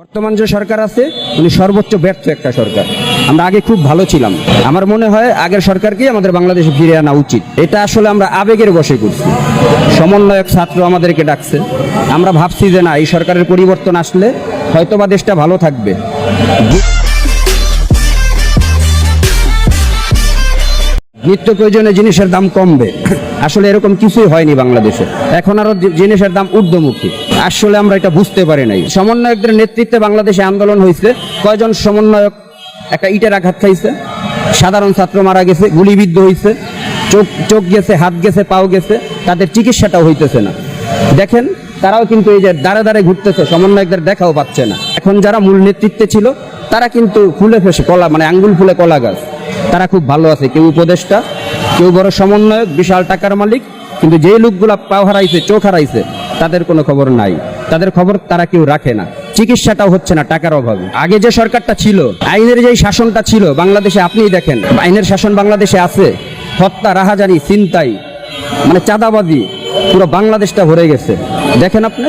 বর্তমান যে সরকার আছে উনি সর্বোচ্চ ব্যর্থ একটা সরকার। আমরা আগে খুব ভালো ছিলাম। আমার মনে হয় আগের সরকারকেই আমাদের বাংলাদেশে ফিরে আনা উচিত। এটা আসলে আমরা আবেগের বশে করছি। সমন্বয়ক ছাত্র আমাদেরকে ডাকছে, আমরা ভাবছি যে না, এই সরকারের পরিবর্তন আসলে হয়তোবা দেশটা ভালো থাকবে। নিত্য প্রয়োজনীয় জিনিসের দাম কমবে, আসলে এরকম কিছুই হয়নি বাংলাদেশে। এখন আরো জিনিসের দাম ঊর্ধ্বমুখী। আসলে আমরা এটা বুঝতে পারি নাই। সমন্বয়কদের নেতৃত্বে বাংলাদেশে আন্দোলন হয়েছে। কয়জন সমন্বয়ক একটা ইটের আঘাত খাইছে, সাধারণ ছাত্র মারা গেছে, গুলিবিদ্ধ হয়েছে, চোখ গেছে, হাত গেছে, পাও গেছে, তাদের চিকিৎসাটাও হইতেছে না। দেখেন, তারাও কিন্তু এই যে দাঁড়ে দাঁড়ে ঘুরতেছে, সমন্বয়কদের দেখাও পাচ্ছে না। এখন যারা মূল নেতৃত্বে ছিল তারা কিন্তু ফুলে ফেসে কলা, মানে আঙ্গুল ফুলে কলা গাছ। তারা খুব ভালো আছে, কেউ উপদেষ্টা, কেউ বড় সমন্বয়ক, বিশাল টাকার মালিক। কিন্তু যে লোকগুলা পাও হারাইছে, চোখ হারাইছে, তাদের কোনো খবর নাই। তাদের খবর তারা কেউ রাখে না। চিকিৎসাটাও হচ্ছে না টাকার অভাবে। আগে যে সরকারটা ছিল, আইনের যে শাসনটা ছিল বাংলাদেশে, আপনিই দেখেন আইনের শাসন বাংলাদেশে আছে। হত্যা, রাহাজানি, ছিনতাই, মানে চাঁদাবাজি, পুরো বাংলাদেশটা ভরে গেছে। দেখেন আপনি।